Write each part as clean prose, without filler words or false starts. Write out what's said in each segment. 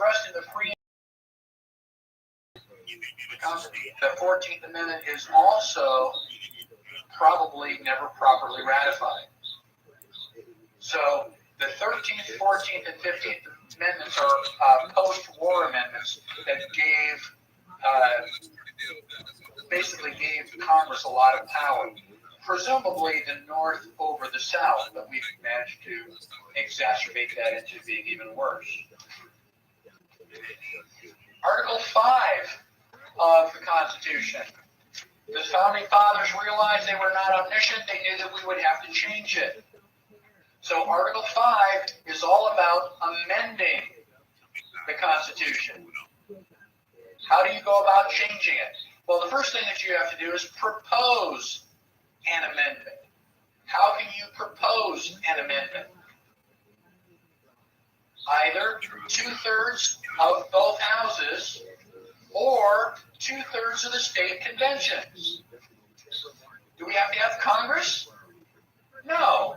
expressed in the free. The 14th Amendment is also probably never properly ratified. So the 13th, 14th, and 15th Amendments are post-war amendments that basically gave Congress a lot of power. Presumably the North over the South, but we've managed to exacerbate that into being even worse. Article 5 of the Constitution. The Founding Fathers realized they were not omniscient. They knew that we would have to change it. So Article 5 is all about amending the Constitution. How do you go about changing it? Well, the first thing that you have to do is propose an amendment. How can you propose an amendment? Either 2/3 of both houses or 2/3 of the state conventions. Do we have to have Congress? No.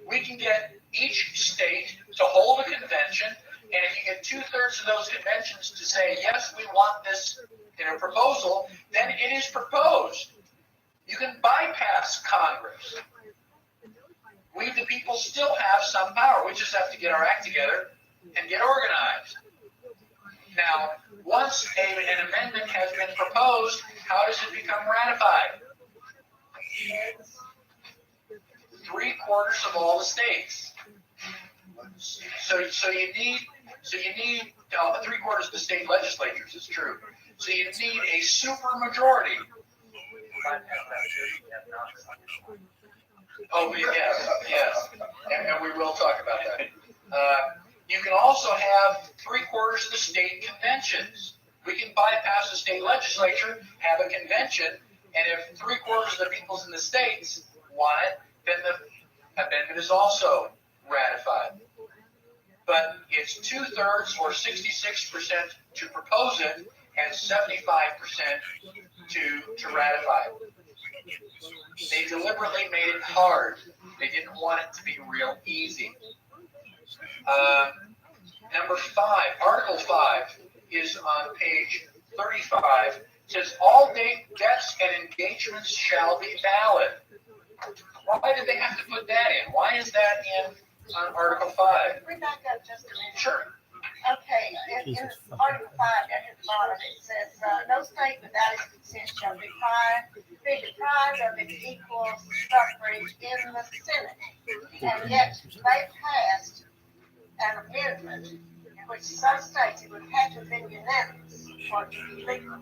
We can get each state to hold a convention, and if you get 2/3 of those conventions to say, yes, we want this proposal, then it is proposed. You can bypass Congress. We, the people, still have some power. We just have to get our act together and get organized. Now, once an amendment has been proposed, how does it become ratified? 3/4 of all the states. So you need 3/4 of the state legislatures. It's true. So you need a super majority. Oh, yes, and we will talk about that. You can also have 3/4 of the state conventions. We can bypass the state legislature, have a convention, and if 3/4 of the people in the states want it, then the amendment is also ratified. But it's 2/3 or 66% to propose it and 75% to ratify it. They deliberately made it hard. They didn't want it to be real easy. Number 5, Article 5 is on page 35. It says all debts and engagements shall be valid. Why did they have to put that in? Why is that in on Article 5? We back up just a minute. Sure. Okay, in Article 5, down at the bottom, it says, no state without its consent shall be deprived of its equal suffrage in the Senate. And yet, they passed an amendment in which some states, it would have to have been unanimous for it to be legal.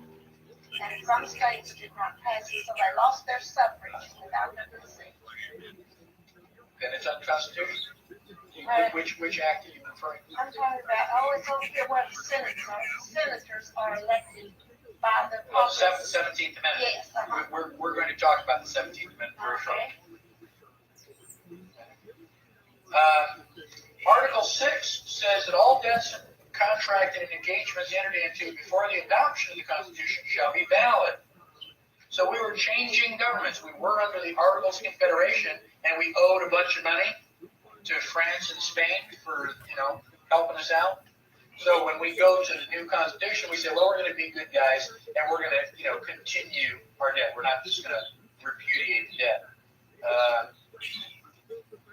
And some states did not pass it, so they lost their suffrage without the consent. Then it's unconstitutional. Which act are you referring to? I'm talking about, it's over here where the senators are elected by the. Well, 17th Amendment. Yes. We're going to talk about the 17th Amendment very shortly. Article 6 says that all debts contracted and engagements entered into before the adoption of the Constitution shall be valid. So we were changing governments. We were under the Articles of Confederation, and we owed a bunch of money to France and Spain for, helping us out. So when we go to the new Constitution, we say, well, we're going to be good guys, and we're going to, continue our debt. We're not just going to repudiate the debt.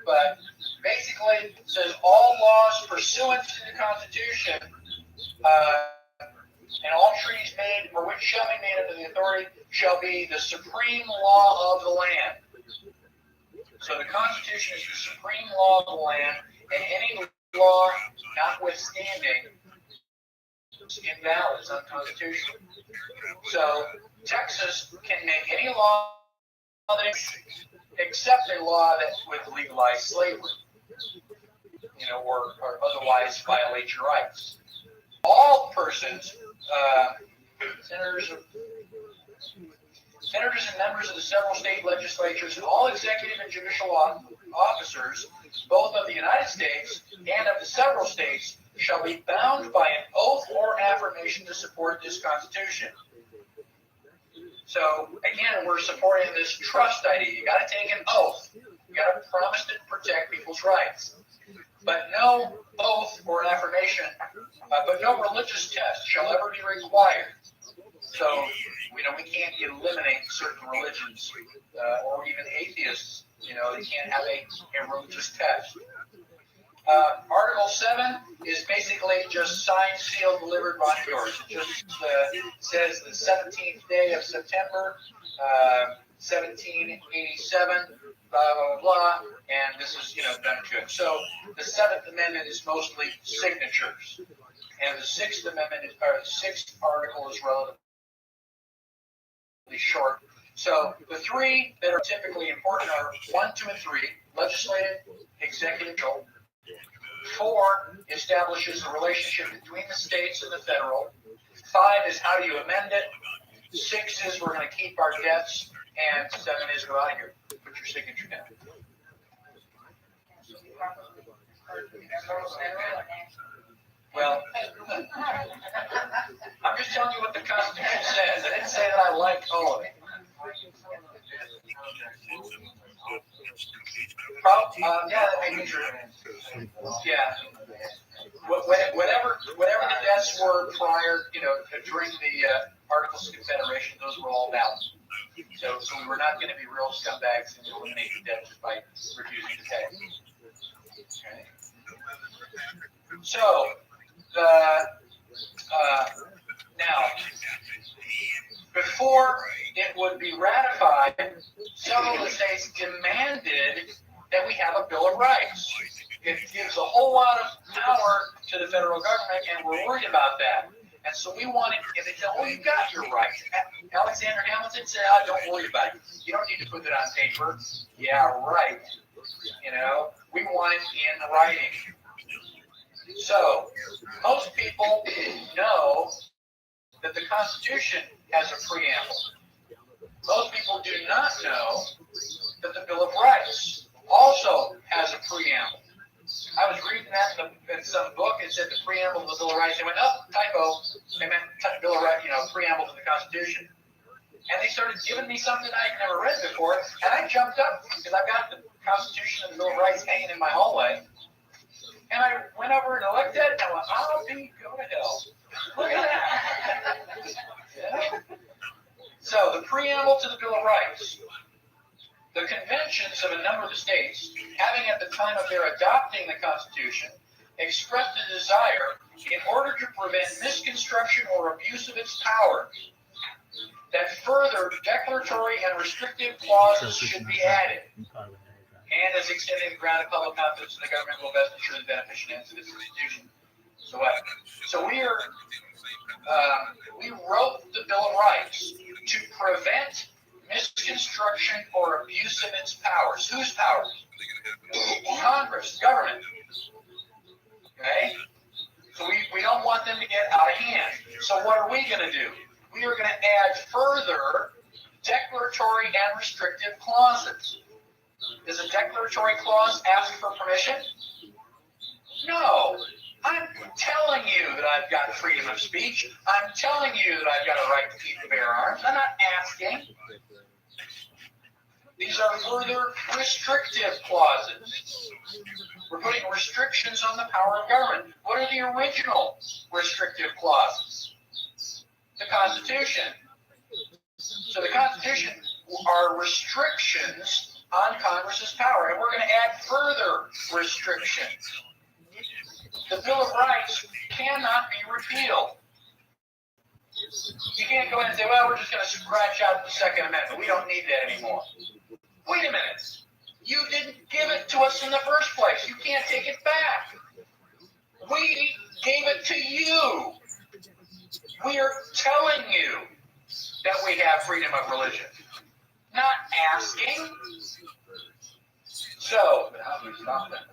But basically, it says all laws pursuant to the Constitution and all treaties made or which shall be made under the authority shall be the supreme law of the land. So the Constitution is the supreme law of the land, and any law notwithstanding is invalid, it's unconstitutional. So Texas can make any law except a law that would legalize slavery, or otherwise violate your rights. All persons, senators and members of the several state legislatures and all executive and judicial officers, both of the United States and of the several states, shall be bound by an oath or affirmation to support this Constitution. So, again, we're supporting this trust idea. You got to take an oath. You got to promise to protect people's rights. but no oath or an affirmation, but no religious test shall ever be required. So, we can't eliminate certain religions, or even atheists. They can't have a religious test. Article 7 is basically just signed, sealed, delivered, by yours. It just says the 17th day of September, 1787, blah, blah, blah, and this is, done good. So the 7th Amendment is mostly signatures, and the 6th Amendment, or the 6th article is relatively short. So the three that are typically important are 1, 2, and 3, legislative, executive, 4 establishes the relationship between the states and the federal. 5 is how do you amend it. 6 is we're going to keep our debts. And 7 is go out of here. Put your signature down. Well, I'm just telling you what the Constitution says. I didn't say that I like all of it. Yeah, that may be true. Yeah. Whatever the debts were prior, during the Articles of Confederation, those were all valid. So we were not going to be real scumbags and eliminate the debt just by refusing to pay. Okay. So now, before it would be ratified, several of the states demanded that we have a Bill of Rights. It gives a whole lot of power to the federal government, and we're worried about that. And so we wanted, and they said, well, you got your rights. Alexander Hamilton said, don't worry about it. You don't need to put it on paper. Yeah, right. We want it in writing. So most people know that the Constitution has a preamble. Most people do not know that the Bill of Rights also has a preamble. I was reading that in some book. It said the preamble to the Bill of Rights. They went, typo. They meant Bill of Rights, preamble to the Constitution. And they started giving me something I'd never read before, and I jumped up because I've got the Constitution and the Bill of Rights hanging in my hallway. And I went over and looked at it, and I went, go to hell. Look at that. Yeah. So the preamble to the Bill of Rights. The conventions of a number of the states, having at the time of their adopting the Constitution, expressed a desire, in order to prevent misconstruction or abuse of its powers, that further declaratory and restrictive clauses should be added, and as extending the ground of public confidence in the government will best ensure the beneficial ends of this institution. So what? So we wrote the Bill of Rights to prevent misconstruction or abuse of its powers. Whose powers? Congress, government. Okay? So we don't want them to get out of hand. So what are we going to do? We are going to add further declaratory and restrictive clauses. Does a declaratory clause ask for permission? No. I'm telling you that I've got freedom of speech. I'm telling you that I've got a right to keep and bear arms. I'm not asking. These are further restrictive clauses. We're putting restrictions on the power of government. What are the original restrictive clauses? The Constitution. So the Constitution are restrictions on Congress's power, and we're going to add further restrictions. The Bill of Rights cannot be repealed. You can't go in and say, well, we're just going to scratch out the Second Amendment. We don't need that anymore. Wait a minute. You didn't give it to us in the first place. You can't take it back. We gave it to you. We are telling you that we have freedom of religion, not asking. So, but how do we stop that?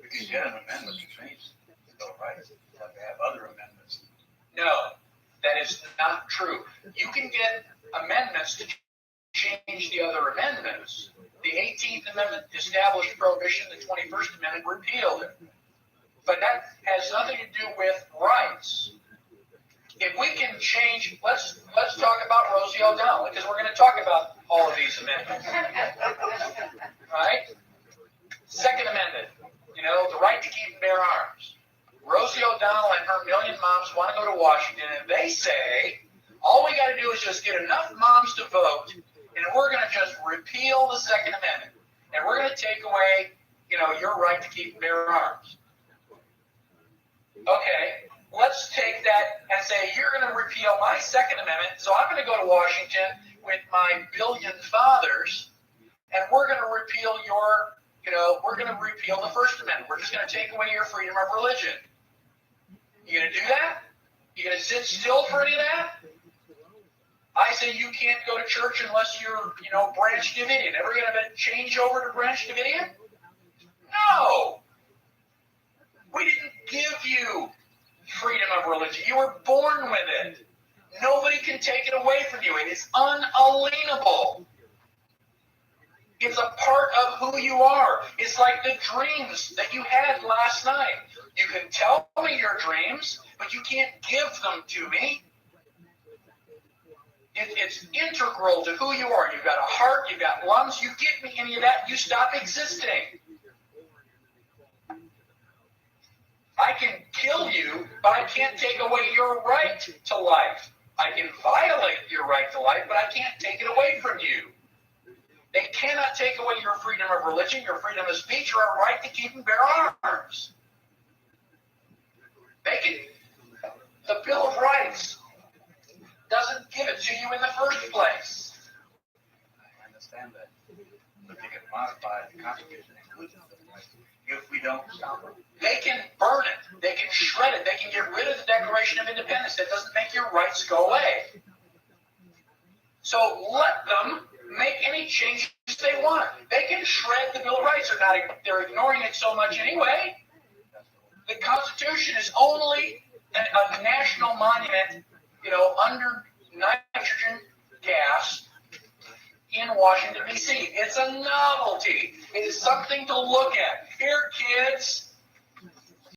We can get an amendment to change the Bill of Rights. We have to have other amendments. No, that is not true. You can get amendments to change the other amendments. The 18th Amendment established prohibition. The 21st Amendment repealed it. But that has nothing to do with rights. If we can change, let's talk about Rosie O'Donnell, because we're going to talk about all of these amendments. Right? Second Amendment. the right to keep and bear arms. Rosie O'Donnell and her million moms want to go to Washington, and they say, all we got to do is just get enough moms to vote, and we're going to just repeal the Second Amendment, and we're going to take away, your right to keep and bear arms. Okay, let's take that and say, you're going to repeal my Second Amendment, so I'm going to go to Washington with my billion fathers, and we're going to repeal we're going to repeal the First Amendment. We're just going to take away your freedom of religion. You going to do that? You going to sit still for any of that? I say you can't go to church unless you're, Branch Davidian. Ever going to change over to Branch Davidian? No. We didn't give you freedom of religion. You were born with it. Nobody can take it away from you. It is unalienable. It's a part of who you are. It's like the dreams that you had last night. You can tell me your dreams, but you can't give them to me. It's integral to who you are. You've got a heart, you've got lungs. You give me any of that, you stop existing. I can kill you, but I can't take away your right to life. I can violate your right to life, but I can't take it away from you. They cannot take away your freedom of religion, your freedom of speech, or a right to keep and bear arms. The Bill of Rights doesn't give it to you in the first place. I understand that. But they can modify the Constitution if we don't stop it. They can burn it. They can shred it. They can get rid of the Declaration of Independence. That doesn't make your rights go away. So let them make any changes they want. They can shred the Bill of Rights. They're ignoring it so much anyway. The Constitution is only a national monument, under nitrogen gas in Washington, D.C. It's a novelty. It is something to look at. Here, kids,